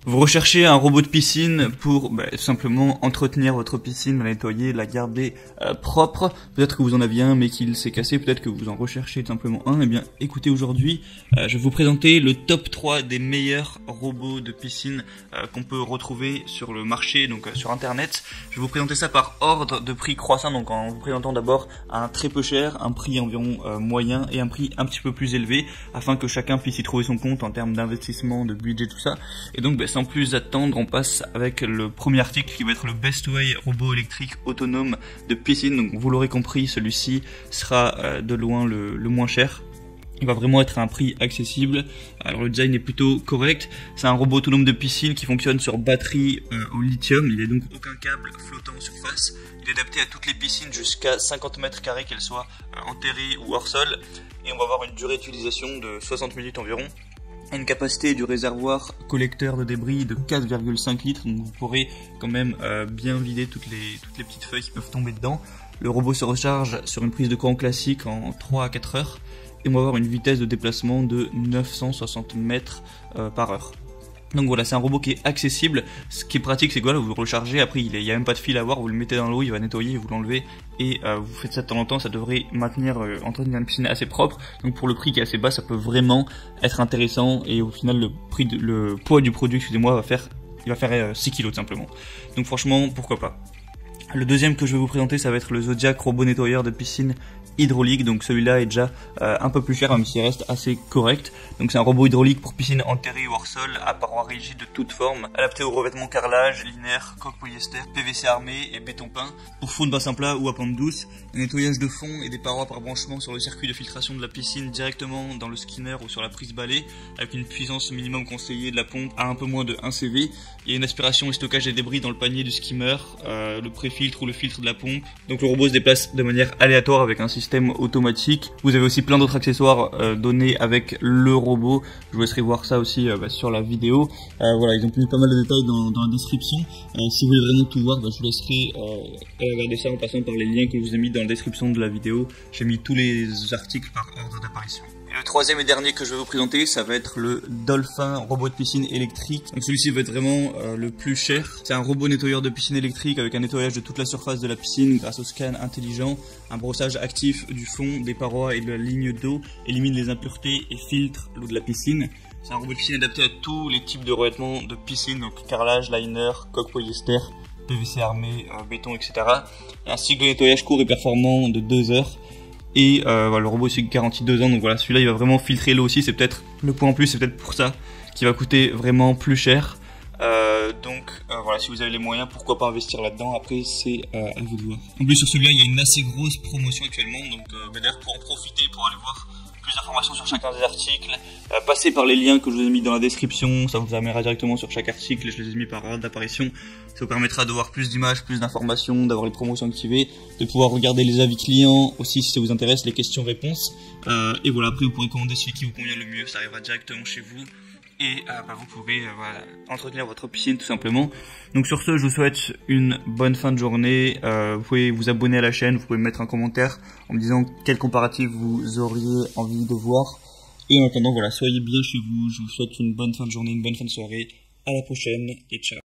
Vous recherchez un robot de piscine pour simplement entretenir votre piscine, la nettoyer, la garder propre. Peut-être que vous en aviez un mais qu'il s'est cassé, peut-être que vous en recherchez tout simplement un. Eh bien écoutez, aujourd'hui je vais vous présenter le top 3 des meilleurs robots de piscine qu'on peut retrouver sur le marché, donc sur internet. Je vais vous présenter ça par ordre de prix croissant, donc en vous présentant d'abord un très peu cher, un prix environ moyen et un prix un petit peu plus élevé, afin que chacun puisse y trouver son compte en termes d'investissement, de budget, tout ça. Et donc sans plus attendre, on passe avec le premier article qui va être le Best Way robot électrique autonome de piscine. Donc vous l'aurez compris, celui-ci sera de loin le moins cher. Il va vraiment être à un prix accessible. Alors le design est plutôt correct. C'est un robot autonome de piscine qui fonctionne sur batterie au lithium. Il n'a donc aucun câble flottant en surface. Il est adapté à toutes les piscines jusqu'à 50 mètres carrés, qu'elles soient enterrées ou hors sol. Et on va avoir une durée d'utilisation de 60 minutes environ. Une capacité du réservoir collecteur de débris de 4,5 litres, donc vous pourrez quand même bien vider toutes les petites feuilles qui peuvent tomber dedans. Le robot se recharge sur une prise de courant classique en 3 à 4 heures et on va avoir une vitesse de déplacement de 960 mètres par heure. Donc voilà, c'est un robot qui est accessible. Ce qui est pratique, c'est que voilà, vous le rechargez, après il n'y a même pas de fil à avoir, vous le mettez dans l'eau, il va nettoyer, vous l'enlevez et vous faites ça de temps en temps, ça devrait entretenir une piscine assez propre. Donc pour le prix qui est assez bas, ça peut vraiment être intéressant et au final le poids du produit, excusez-moi, il va faire 6 kg tout simplement. Donc franchement, pourquoi pas. Le deuxième que je vais vous présenter, ça va être le Zodiac robot nettoyeur de piscine hydraulique. Donc celui-là est déjà un peu plus cher, même s'il reste assez correct. Donc c'est un robot hydraulique pour piscine enterrée ou hors sol, à parois rigides de toute forme, adapté aux revêtements carrelage, linéaire, coque polyester, PVC armé et béton peint, pour fond de bassin plat ou à pente douce, un nettoyage de fond et des parois par branchement sur le circuit de filtration de la piscine directement dans le skimmer ou sur la prise balai, avec une puissance minimum conseillée de la pompe à un peu moins de 1 CV. Il y a une aspiration et stockage des débris dans le panier du skimmer, le pré-filtre ou le filtre de la pompe. Donc le robot se déplace de manière aléatoire avec un système automatique. Vous avez aussi plein d'autres accessoires donnés avec le robot. Je vous laisserai voir ça aussi sur la vidéo. Voilà, ils ont mis pas mal de détails dans la description. Si vous voulez vraiment tout voir, je vous laisserai regarder ça en passant par les liens que je vous ai mis dans la description de la vidéo. J'ai mis tous les articles par ordre d'apparition. Et le troisième et dernier que je vais vous présenter, ça va être le Dolphin robot de piscine électrique. Donc celui-ci va être vraiment le plus cher. C'est un robot nettoyeur de piscine électrique avec un nettoyage de toute la surface de la piscine grâce au scan intelligent, un brossage actif du fond, des parois et de la ligne d'eau, élimine les impuretés et filtre l'eau de la piscine. C'est un robot de piscine adapté à tous les types de revêtements de piscine, donc carrelage, liner, coque polyester, PVC armé, béton, etc. Et un cycle de nettoyage court et performant de 2 heures. Et voilà, le robot aussi garantit 2 ans, donc voilà, celui-là il va vraiment filtrer l'eau aussi, c'est peut-être le point en plus, c'est peut-être pour ça qu'il va coûter vraiment plus cher. Voilà, si vous avez les moyens, pourquoi pas investir là-dedans, après c'est à vous de voir. En plus sur celui-là il y a une assez grosse promotion actuellement, donc d'ailleurs pour en profiter, pour aller voir plus d'informations sur chacun des articles, passez par les liens que je vous ai mis dans la description, ça vous amènera directement sur chaque article, et je les ai mis par ordre d'apparition. Ça vous permettra de voir plus d'images, plus d'informations, d'avoir les promotions activées, de pouvoir regarder les avis clients aussi si ça vous intéresse, les questions-réponses. Et voilà, après vous pourrez commander celui qui vous convient le mieux, ça arrivera directement chez vous. Et vous pourrez entretenir votre piscine tout simplement. Donc sur ce, je vous souhaite une bonne fin de journée. Vous pouvez vous abonner à la chaîne, vous pouvez me mettre un commentaire en me disant quel comparatif vous auriez envie de voir. Et en attendant, voilà, soyez bien chez vous. Je vous souhaite une bonne fin de journée, une bonne fin de soirée. À la prochaine et ciao.